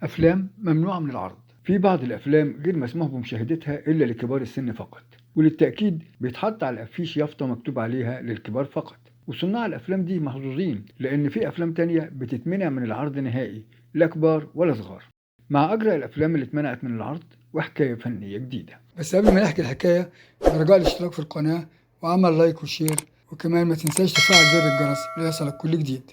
أفلام ممنوعة من العرض. في بعض الأفلام غير مسموح بمشاهدتها إلا لكبار السن فقط، وللتأكيد بيتحط على الأفيش يافطة مكتوب عليها للكبار فقط. وصناع الأفلام دي محظوظين لأن في أفلام تانية بتتمنع من العرض نهائي، لا كبار ولا صغار. مع أجرى الأفلام اللي اتمنعت من العرض وحكاية فنية جديدة. بس قبل ما نحكي الحكاية، رجاء الاشتراك في القناة وعمل لايك وشير، وكمان ما تنساش تفعل زر الجرس ليصلك كل جديد.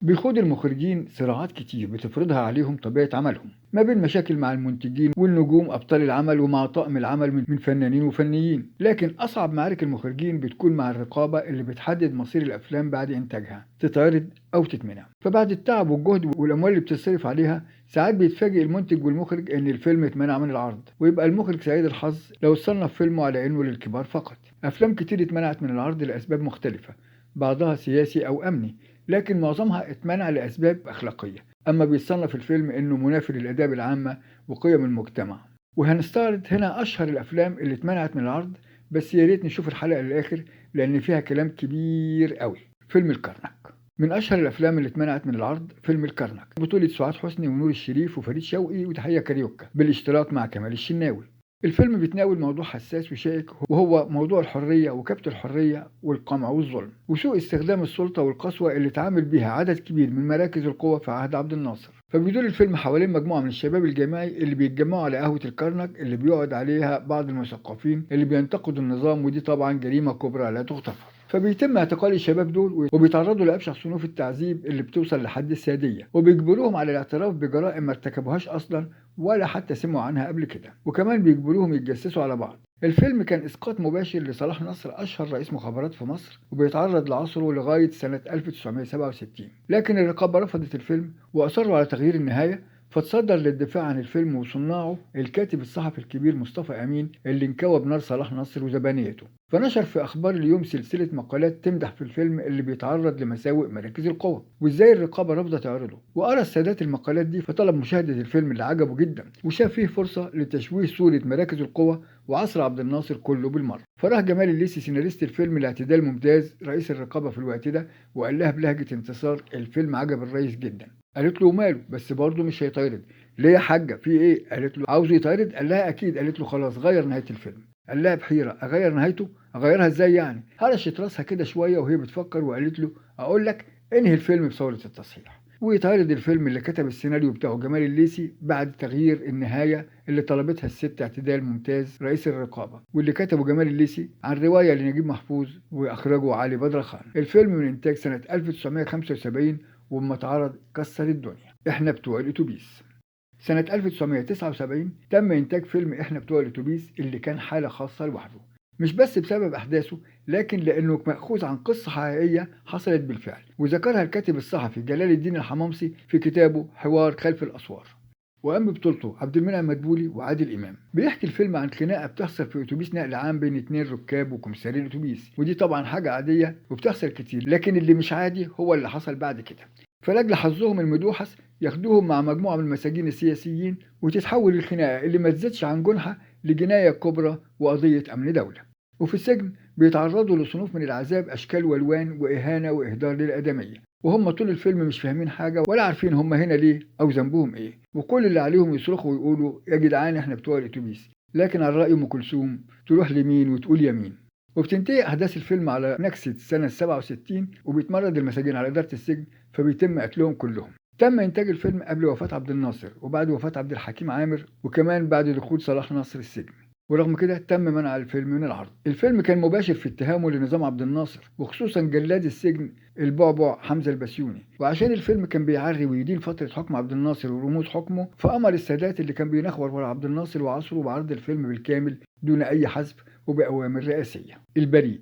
بيخوض المخرجين صراعات كتير بتفرضها عليهم طبيعة عملهم، ما بين مشاكل مع المنتجين والنجوم أبطال العمل ومع طاقم العمل من فنانين وفنيين. لكن أصعب معارك المخرجين بتكون مع الرقابة اللي بتحدد مصير الأفلام بعد إنتاجها، تتعرض أو تتمنع. فبعد التعب والجهد والأموال اللي بتصرف عليها، ساعات بيتفاجئ المنتج والمخرج إن الفيلم اتمنع من العرض، ويبقى المخرج سعيد الحظ لو صنف فيلمه على إنه للكبار فقط. أفلام كتير اتمنعت من العرض لأسباب مختلفة، بعضها سياسي أو أمني، لكن معظمها اتمنع لأسباب أخلاقية. أما بيتصنف الفيلم إنه منافي للآداب العامة وقيم المجتمع. وهنستعرض هنا أشهر الأفلام اللي اتمنعت من العرض، بس يا ريت نشوف الحلقة للآخر لأن فيها كلام كبير قوي. فيلم الكرنك من أشهر الأفلام اللي اتمنعت من العرض. فيلم الكرنك بطولة سعاد حسني ونور الشريف وفريد شوقي وتحية كاريوكا بالاشتراك مع كمال الشناوي. الفيلم بيتناول موضوع حساس وشائك، وهو موضوع الحرية وكبت الحرية والقمع والظلم وسوء استخدام السلطة والقسوة اللي تعامل بيها عدد كبير من مراكز القوة في عهد عبد الناصر. فبيدور الفيلم حوالين مجموعة من الشباب الجامعي اللي بيتجمعوا على قهوة الكرنك اللي بيقعد عليها بعض المثقفين اللي بينتقدوا النظام، ودي طبعا جريمة كبرى لا تغتفر. فبيتم اعتقال الشباب دول وبيتعرضوا لأبشع صنوف التعذيب اللي بتوصل لحد السادية، وبيجبروهم على الاعتراف بجرائم ما ارتكبوهاش أصلا ولا حتى سمعوا عنها قبل كده، وكمان بيجبروهم يتجسسوا على بعض. الفيلم كان إسقاط مباشر لصلاح نصر أشهر رئيس مخابرات في مصر، وبيتعرض لعصره لغاية سنة 1967. لكن الرقابة رفضت الفيلم وأصروا على تغيير النهاية، فتصدر للدفاع عن الفيلم وصناعه الكاتب الصحفي الكبير مصطفى أمين اللي انكوى بنار صلاح نصر وزبانيته. فنشر في أخبار اليوم سلسلة مقالات تمدح في الفيلم اللي بيتعرض لمساوئ مراكز القوة وإزاي الرقابة رافضة تعرضه. وقرأ السادات المقالات دي فطلب مشاهدة الفيلم اللي عجبه جدا، وشاف فيه فرصة لتشويه صورة مراكز القوة وعصر عبد الناصر كله بالمرة. فراح جمال الليثي سيناريست الفيلم لاعتدال ممتاز رئيس الرقابة في الوقت ده وقال لها بلهجة انتصار: الفيلم عجب الرئيس جدا. قالت له ماله، بس برضه مش هيتعرض. ليه يا حاجة في ايه؟ قالت له عاوزه يتعرض. قال لها اكيد. قالت له خلاص غير نهاية الفيلم. قال لها بحيرة: اغير نهايته؟ اغيرها ازاي يعني؟ هرشت راسها كده شوية وهي بتفكر وقالت له: اقول لك انهي الفيلم بصورة التصحيح ويتعرض الفيلم اللي كتب السيناريو بتاعه جمال الليثي بعد تغيير النهاية اللي طلبتها الست اعتدال ممتاز رئيس الرقابة، واللي كتبه جمال الليثي عن رواية لنجيب محفوظ وأخرجه علي بدرخان. الفيلم من إنتاج سنة 1975 وما اتعرض كسر الدنيا. إحنا بتوع الأتوبيس. سنة 1979 تم إنتاج فيلم إحنا بتوع الأتوبيس اللي كان حالة خاصة لوحده، مش بس بسبب أحداثه لكن لأنه مأخوذ عن قصة حقيقية حصلت بالفعل، وذكرها الكاتب الصحفي جلال الدين الحمامصي في كتابه حوار خلف الأسوار. وقام ببطولته عبد المنعم مدبولي وعادل إمام. بيحكي الفيلم عن خناقة بتحصل في أتوبيس نقل عام بين اتنين ركاب وكمساري الأتوبيس، ودي طبعا حاجة عادية وبتحصل كتير، لكن اللي مش عادي هو اللي حصل بعد كده. فلاجل حظهم المدوحس ياخدوهم مع مجموعة من المساجين السياسيين وتتحول الخناقة اللي ما تزيدش عن جنحة لجناية كبرى وقضية أمن دولة. وفي السجن بيتعرضوا لصنوف من العذاب أشكال والوان وإهانة وإهدار للآدمية، وهم طول الفيلم مش فاهمين حاجة ولا عارفين هم هنا ليه أو ذنبهم إيه، وكل اللي عليهم يصرخوا ويقولوا: يا جدعان إحنا بتوع الأتوبيس. لكن على رأي أم كلثوم: تروح لمين وتقول يمين. وبتنتهي أحداث الفيلم على نكسة سنة 67 وبيتمرد المساجين على إدارة السجن فبيتم قتلهم كلهم. تم إنتاج الفيلم قبل وفاة عبد الناصر وبعد وفاة عبد الحكيم عامر وكمان بعد دخول صلاح نصر السجن، ورغم كده تم منع الفيلم من العرض. الفيلم كان مباشر في اتهامه لنظام عبد الناصر وخصوصا جلاد السجن البعبع حمزة البسيوني، وعشان الفيلم كان بيعري ويدين فترة حكم عبد الناصر ورموز حكمه فأمر السادات اللي كان بينخور ورا عبد الناصر وعصره بعرض الفيلم بالكامل دون أي حذف وبأوامر رئاسية. البريء.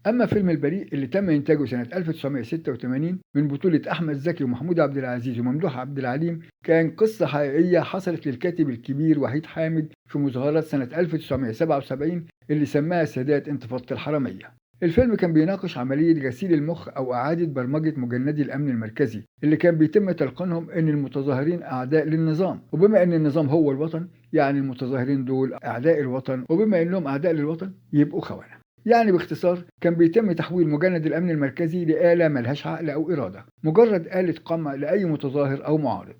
أما فيلم البريء اللي تم إنتاجه سنة 1986 من بطولة أحمد زكي ومحمود عبد العزيز وممدوح عبد العليم كان قصة حقيقية حصلت للكاتب الكبير وحيد حامد في مظاهرات سنة 1977 اللي سماها السادات انتفاضة الحرامية. الفيلم كان بيناقش عملية غسيل المخ أو إعادة برمجة مجندي الأمن المركزي اللي كان بيتم تلقينهم إن المتظاهرين أعداء للنظام، وبما إن النظام هو الوطن يعني المتظاهرين دول أعداء الوطن، وبما إنهم أعداء للوطن يبقوا خونة. يعني باختصار كان بيتم تحويل مجند الأمن المركزي لآلة ملهاش عقل أو إرادة، مجرد آلة قمع لأي متظاهر أو معارض.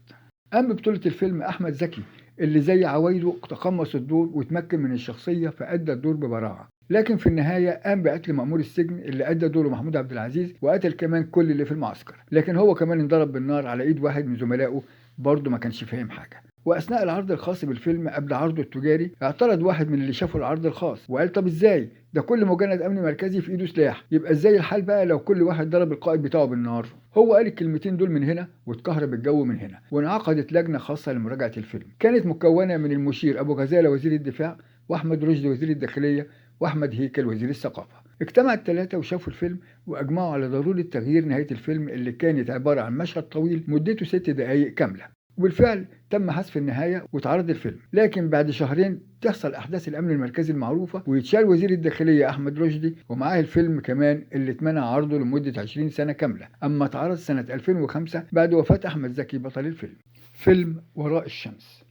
قام ببطولة الفيلم أحمد زكي اللي زي عوايده تقمص الدور وتمكن من الشخصية فأدى الدور ببراعة، لكن في النهاية قام بقتل مأمور السجن اللي أدى دوره محمود عبد العزيز، وقتل كمان كل اللي في المعسكر، لكن هو كمان انضرب بالنار على إيد واحد من زملائه برضه ما كانش فاهم حاجة. وأثناء العرض الخاص بالفيلم قبل عرضه التجاري اعترض واحد من اللي شافوا العرض الخاص وقال طب ازاي ده كل مجند امن مركزي في ايده سلاح، يبقى ازاي الحال بقى لو كل واحد ضرب القائد بتاعه بالنار؟ هو قال الكلمتين دول من هنا واتكهرب الجو من هنا، وانعقدت لجنه خاصه لمراجعه الفيلم كانت مكونه من المشير ابو غزاله وزير الدفاع، واحمد رشدي وزير الداخليه، واحمد هيكل وزير الثقافه. اجتمع الثلاثه وشافوا الفيلم واجمعوا على ضروره تغيير نهايه الفيلم اللي كانت عباره عن مشهد طويل مدته 6 دقائق كامله. وبالفعل تم حذف النهاية واتعرض الفيلم، لكن بعد شهرين تحصل أحداث الأمن المركزي المعروفة ويتشال وزير الداخلية أحمد رشدي ومعاه الفيلم كمان اللي اتمنع عرضه لمدة 20 سنة كاملة، أما اتعرض سنة 2005 بعد وفاة أحمد زكي بطل الفيلم. فيلم وراء الشمس.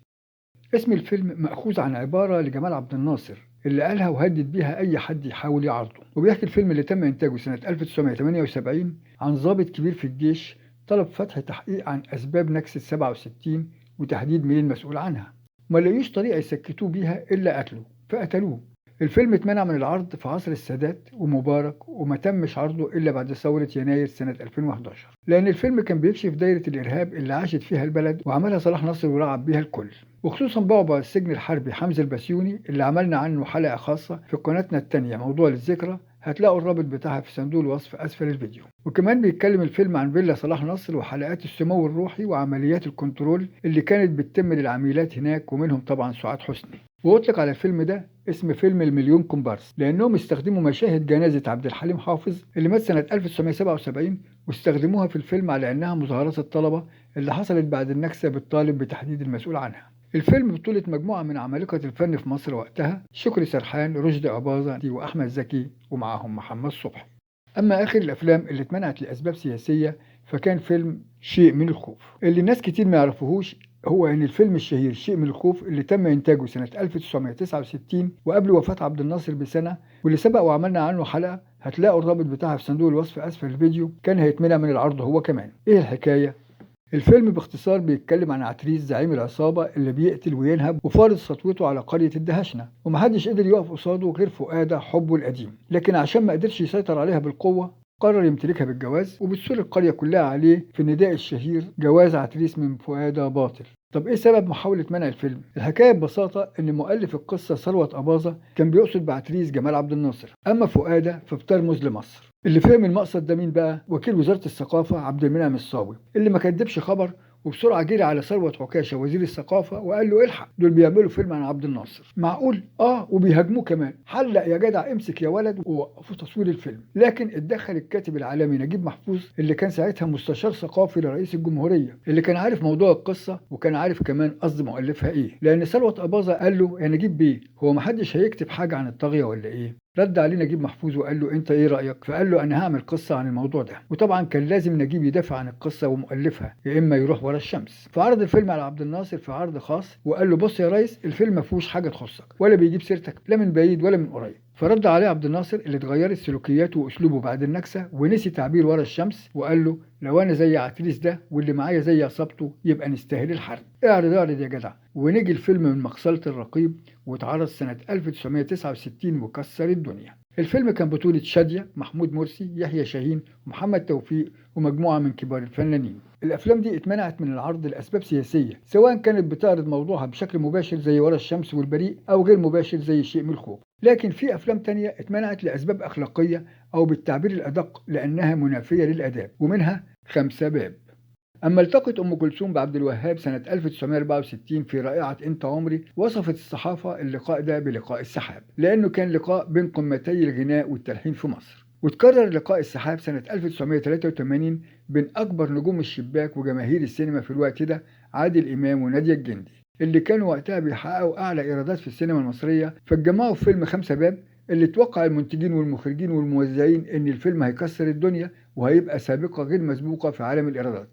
اسم الفيلم مأخوذ عن عبارة لجمال عبد الناصر اللي قالها وهدد بيها أي حد يحاول يعارضه، وبيحكي الفيلم اللي تم إنتاجه سنة 1978 عن ضابط كبير في الجيش طلب فتح تحقيق عن أسباب نكسة 67 وتحديد مين المسؤول عنها، ما لقيوش طريقة يسكتوه بيها إلا قتله فقتلوه. الفيلم اتمنع من العرض في عصر السادات ومبارك وما تمش عرضه إلا بعد ثورة يناير سنة 2011، لأن الفيلم كان بيكشف دايرة الإرهاب اللي عاشت فيها البلد وعملها صلاح نصر ورعب بيها الكل، وخصوصا بعبع السجن الحربي حمزة البسيوني اللي عملنا عنه حلقة خاصة في قناتنا التانية موضوع للذكرى، هتلاقوا الرابط بتاعها في صندوق الوصف أسفل الفيديو. وكمان بيتكلم الفيلم عن فيلا صلاح نصر وحلقات السمو الروحي وعمليات الكنترول اللي كانت بتتم للعميلات هناك ومنهم طبعا سعاد حسني. وأطلق على الفيلم ده اسم فيلم المليون كومبارس لأنهم استخدموا مشاهد جنازة عبد الحليم حافظ اللي مات سنة 1977 واستخدموها في الفيلم على أنها مظاهرات الطلبة اللي حصلت بعد النكسة بالطالب بتحديد المسؤول عنها. الفيلم بطولة مجموعة من عمالقة الفن في مصر وقتها، شكري سرحان، رشدي أباظة وأحمد زكي ومعهم محمد صبحي. أما آخر الأفلام اللي اتمنعت لأسباب سياسية فكان فيلم شيء من الخوف. اللي ناس كتير ما يعرفوهوش هو إن الفيلم الشهير شيء من الخوف اللي تم إنتاجه سنة 1969 وقبل وفاة عبد الناصر بسنة، واللي سبق وعملنا عنه حلقة هتلاقوا الرابط بتاعها في صندوق الوصف أسفل الفيديو، كان هيتمنع من العرض هو كمان. إيه الحكاية؟ الفيلم باختصار بيتكلم عن عتريس زعيم العصابة اللي بيقتل وينهب وفارض سطوته على قرية الدهشنة، ومحدش قدر يقف قصاده غير فؤادة حبه القديم، لكن عشان ما قدرش يسيطر عليها بالقوة قرر يمتلكها بالجواز، وبتصر القرية كلها عليه في النداء الشهير جواز عتريس من فؤادة باطل. طب ايه سبب محاولة منع الفيلم؟ الحكاية ببساطة ان مؤلف القصة ثروت أباظة كان بيقصد بعتريس جمال عبد الناصر، اما فؤادة فبترمز لمصر. اللي فهم المقصد ده مين بقى؟ وكيل وزارة الثقافة عبد المنعم الصاوي اللي ما كدبش خبر وبسرعة جري على ثروت عكاشة وزير الثقافة وقال له الحق دول بيعملوا فيلم عن عبد الناصر. معقول؟ وبيهاجموه كمان. حلق يا جدع امسك يا ولد ووقفوا تصوير الفيلم. لكن اتدخل الكاتب العالمي نجيب محفوظ اللي كان ساعتها مستشار ثقافي لرئيس الجمهورية، اللي كان عارف موضوع القصة وكان عارف كمان قصد مؤلفها ايه، لان ثروت أباظة قال له يا نجيب بيه هو محدش هيكتب حاجة عن الطاغية ولا ايه؟ رد عليه نجيب محفوظ وقال له انت ايه رايك؟ فقال له انا هعمل قصه عن الموضوع ده، وطبعا كان لازم نجيب يدافع عن القصه ومؤلفها يا اما يروح ورا الشمس. فعرض الفيلم على عبد الناصر في عرض خاص وقال له بص يا ريس الفيلم ما فيهوش حاجه تخصك ولا بيجيب سيرتك لا من بعيد ولا من قريب. فرد عليه عبد الناصر اللي اتغيرت سلوكياته واسلوبه بعد النكسه ونسي تعبير ورا الشمس وقال له لو انا زي عتريس ده واللي معايا زي عصابته يبقى نستاهل الحرب. اعرض يا جدع. ونجي الفيلم من مقصله الرقيب واتعرض سنه 1969 وكسر الدنيا. الفيلم كان بطولة شادية، محمود مرسي، يحيى شاهين، ومحمد توفيق ومجموعة من كبار الفنانين. الأفلام دي اتمنعت من العرض لأسباب سياسية، سواء كانت بتعرض موضوعها بشكل مباشر زي ورا الشمس والبريء أو غير مباشر زي شيء من الخوف. لكن في أفلام تانية اتمنعت لأسباب أخلاقية أو بالتعبير الأدق لأنها منافية للآداب، ومنها 5 باب. أما التقت أم كلثوم بعبد الوهاب سنة 1964 في رائعة أنت عمري، وصفت الصحافة اللقاء ده بلقاء السحاب لأنه كان لقاء بين قمتي الغناء والتلحين في مصر. وتكرر لقاء السحاب سنة 1983 بين أكبر نجوم الشباك وجماهير السينما في الوقت ده عادل إمام ونادية الجندي اللي كانوا وقتها بيحققوا أعلى إيرادات في السينما المصرية، فاتجمعوا في فيلم 5 باب اللي توقع المنتجين والمخرجين والموزعين إن الفيلم هيكسر الدنيا وهيبقى سابقة غير مسبوقة في عالم الإيرادات.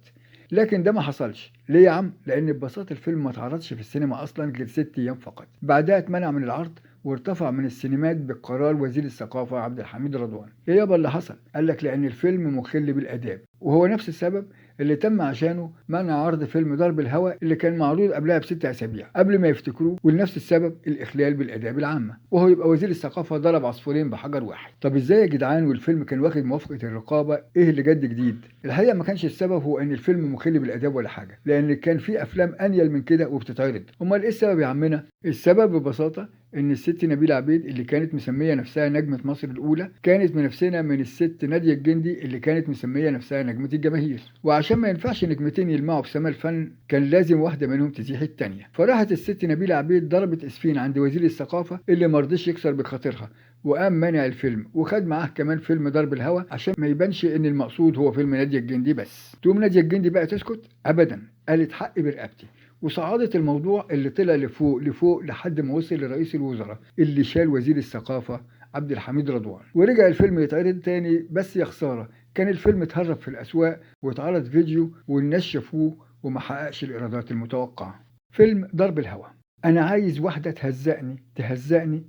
لكن ده ما حصلش. ليه يا عم؟ لأن ببساطة الفيلم ما اتعرضش في السينما أصلا غير 6 أيام فقط، بعدها اتمنع من العرض وارتفع من السينمات بقرار وزير الثقافة عبد الحميد رضوان. إيه يابا اللي حصل؟ قال لك لأن الفيلم مخل بالآداب، وهو نفس السبب اللي تم عشانه منع عرض فيلم ضرب الهوى اللي كان معروض قبلها ب6 أسابيع قبل ما يفتكروه، ولنفس السبب الإخلال بالآداب العامة. وهو يبقى وزير الثقافة ضرب عصفورين بحجر واحد. طب إزاي يا جدعان والفيلم كان واخد موافقة الرقابة؟ إيه اللي جديد؟ الحقيقة ما كانش السبب هو إن الفيلم مخل بالآداب ولا حاجة، لأن كان في أفلام أنيل من كده وبتتعرض. أمال إيه السبب يا عمنا؟ السبب ببساطة إن الست نبيلة عبيد اللي كانت مسمية نفسها نجمة مصر الأولى كانت منافسة من الست نادية الجندي اللي كانت مسمية نفسها نجمة الجماهير، وعشان ما ينفعش نجمتين يلمعوا في سما الفن كان لازم واحدة منهم تزيح التانية. فراحت الست نبيلة عبيد ضربت اسفين عند وزير الثقافة اللي مرضيش يكسر بخاطرها، وقام منع الفيلم وخد معاه كمان فيلم ضرب الهوى عشان ما يبانش ان المقصود هو فيلم نادية الجندي بس. تقوم نادية الجندي بقى تسكت؟ ابدا، قالت حقي برقبتي، وصعدت الموضوع اللي طلع لفوق لحد ما وصل لرئيس الوزراء اللي شال وزير الثقافة عبد الحميد رضوان. ورجع الفيلم يتعرض تاني، بس يا خسارة كان الفيلم اتهرب في الأسواق واتعرض فيديو والناس شافوه وما حققش الإيرادات المتوقعة. فيلم ضرب الهوى. أنا عايز واحدة تهزقني.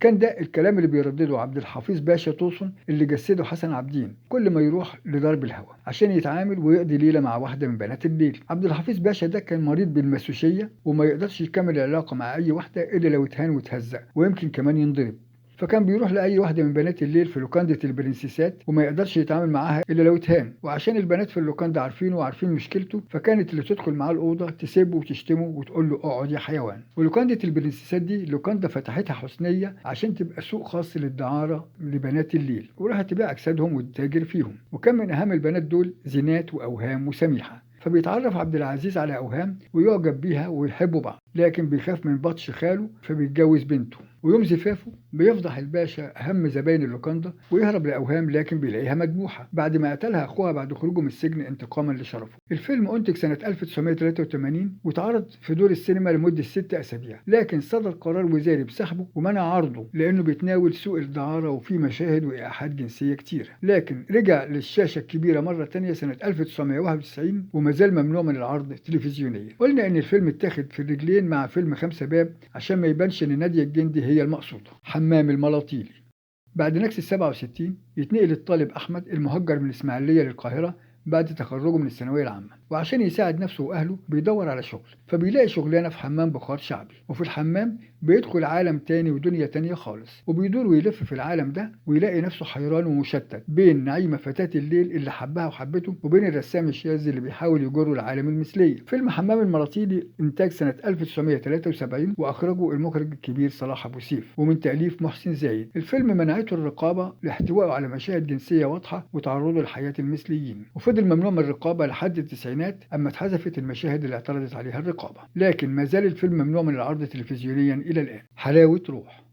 كان ده الكلام اللي بيردده عبد الحفيظ باشا توصن اللي جسده حسن عابدين كل ما يروح لضرب الهوى عشان يتعامل ويقضي ليلة مع واحدة من بنات الليل. عبد الحفيظ باشا ده كان مريض بالمسوشية وما يقدرش يكمل العلاقة مع أي واحدة إلا لو اتهان وتهزق ويمكن كمان ينضرب. فكان بيروح لأي واحدة من بنات الليل في لوكاندة البرنسيسات وما يقدرش يتعامل معاها إلا لو اتهان. وعشان البنات في اللوكاندا عارفينه وعارفين مشكلته، فكانت اللي تدخل معاه الأوضة تسيبه وتشتمه وتقول له اقعد يا حيوان. ولوكاندة البرنسيسات دي لوكاندا فتحتها حسنية عشان تبقى سوق خاص للدعارة لبنات الليل، وراحت تبيع أجسادهم وتتاجر فيهم. وكان من أهم البنات دول زينات وأوهام وسميحة. فبيتعرف عبد العزيز على أوهام ويعجب بيها ويحبوا بعض، لكن بيخاف من بطش خاله فبيتجوز بنته. ويوم زفافه بيفضح الباشا أهم زباين اللوكاندا ويهرب لأوهام، لكن بيلاقيها مذبوحة بعد ما قتلها أخوها بعد خروجه من السجن انتقاما لشرفه. الفيلم أنتج سنة 1983 واتعرض في دور السينما لمدة 6 أسابيع، لكن صدر قرار وزاري بسحبه ومنع عرضه لأنه بيتناول سوء الدعارة وفيه مشاهد وإيحاءات جنسية كتيرة. لكن رجع للشاشة الكبيرة مرة تانية سنة 1991 ومازال ممنوع من العرض تلفزيونيا. قلنا إن الفيلم اتاخد في الرجلين مع فيلم 5 باب عشان ما يبانش إن نادية الجندي هي المقصودة. حمام الملاطيلي. بعد نكسة 67 يتنقل الطالب أحمد المهجر من الإسماعيلية للقاهرة بعد تخرجه من الثانوية العامة، وعشان يساعد نفسه وأهله بيدور على شغل، فبيلاقي شغلانة في حمام بخار شعبي. وفي الحمام بيدخل عالم تاني ودنيا تانية خالص، وبيدور ويلف في العالم ده ويلاقي نفسه حيران ومشتت بين نعيمة فتاة الليل اللي حبها وحبته وبين الرسام الشاذ اللي بيحاول يجره العالم المثلية. فيلم حمام الملاطيلي إنتاج سنة 1973 وأخرجه المخرج الكبير صلاح أبو سيف ومن تأليف محسن زايد. الفيلم منعته الرقابة لاحتوائه على مشاهد جنسية واضحة وتعرضه لحياة المثليين، وفضل ممنوع من الرقابة لحد التسعينات أما اتحذفت المشاهد اللي اعترضت عليها الرقابة، لكن ما زال الفيلم ممنوع من العرض تلفزيونيا إلى الآن. حلاوة روح.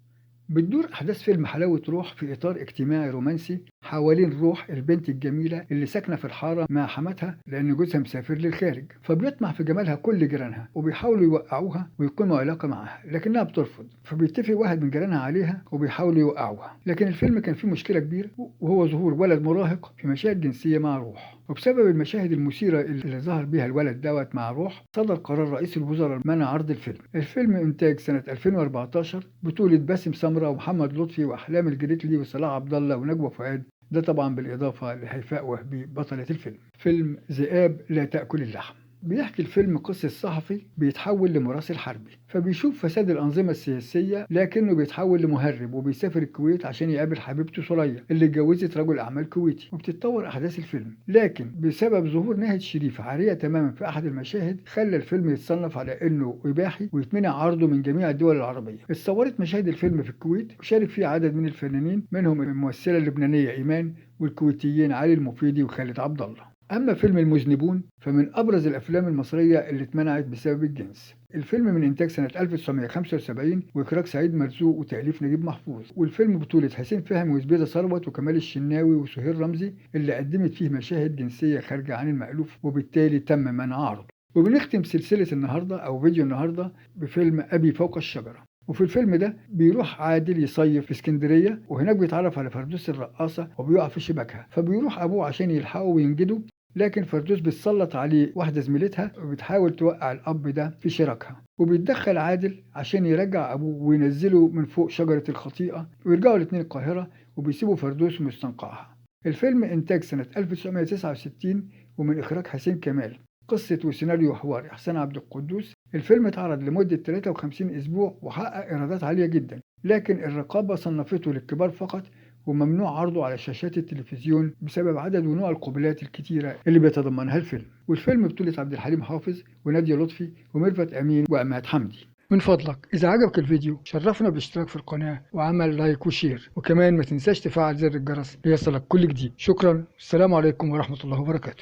بتدور أحداث فيلم حلاوة روح في إطار اجتماعي رومانسي حوالين روح البنت الجميلة اللي ساكنة في الحارة مع حماتها لأن جوزها مسافر للخارج، فبيطمع في جمالها كل جيرانها وبيحاولوا يوقعوها ويقيموا علاقة معها لكنها بترفض، فبيتفق واحد من جيرانها عليها وبيحاولوا يوقعوها. لكن الفيلم كان فيه مشكلة كبيرة وهو ظهور ولد مراهق في مشاهد جنسية مع روح، وبسبب المشاهد المثيرة اللي ظهر بيها الولد دوت مع روح صدر قرار رئيس الوزراء منع عرض الفيلم. الفيلم إنتاج سنة 2014 بطولة باسم سمرة ومحمد لطفي وأحلام الجريتلي وصلاح عبد الله ونجوى فؤاد، ده طبعا بالإضافة لهيفاء وهبي بطلة الفيلم. فيلم ذئاب لا تأكل اللحم. بيحكي الفيلم قصة صحفي بيتحول لمراسل حربي، فبيشوف فساد الأنظمة السياسية لكنه بيتحول لمهرب وبيسافر الكويت عشان يقابل حبيبته سوريا اللي اتجوزت رجل أعمال كويتي. وبتتطور أحداث الفيلم، لكن بسبب ظهور ناهد شريف عارية تماما في أحد المشاهد خلى الفيلم يتصنف على إنه إباحي ويتمنع عرضه من جميع الدول العربية. اتصورت مشاهد الفيلم في الكويت وشارك فيه عدد من الفنانين منهم الممثلة اللبنانية إيمان والكويتيين علي المفيدي وخالد عبد الله. أما فيلم المذنبون فمن أبرز الأفلام المصرية اللي اتمنعت بسبب الجنس. الفيلم من إنتاج سنة 1975 وإخراج سعيد مرزوق وتأليف نجيب محفوظ، والفيلم بطولة حسين فهمي وزبيدة ثروت وكمال الشناوي وسهير رمزي اللي قدمت فيه مشاهد جنسية خارجة عن المألوف وبالتالي تم منع عرضه. وبنختم سلسلة النهاردة أو فيديو النهاردة بفيلم أبي فوق الشجرة. وفي الفيلم ده بيروح عادل يصيف في اسكندرية وهناك بيتعرف على فردوس الرقاصة وبيقع في شباكها، فبيروح أبوه عشان يلحقه وينجده لكن فردوس بتسلط عليه واحدة زميلتها وبتحاول توقع الأب ده في شراكها، وبيتدخل عادل عشان يرجع أبوه وينزله من فوق شجرة الخطيئة، ويرجعوا الاتنين القاهرة وبيسيبوا فردوس مستنقعها. الفيلم إنتاج سنة 1969 ومن إخراج حسين كمال، قصة وسيناريو وحوار إحسان عبد القدوس. الفيلم اتعرض لمدة 53 أسبوع وحقق إيرادات عالية جدا، لكن الرقابة صنفته للكبار فقط وممنوع عرضه على شاشات التلفزيون بسبب عدد ونوع القبلات الكتيرة اللي بيتضمنها الفيلم. والفيلم بطولة عبد الحليم حافظ ونادية لطفي وميرفت أمين وعماد حمدي. من فضلك إذا عجبك الفيديو شرفنا بالاشتراك في القناة وعمل لايك وشير، وكمان ما تنساش تفعل زر الجرس ليصلك كل جديد. شكرا، السلام عليكم ورحمة الله وبركاته.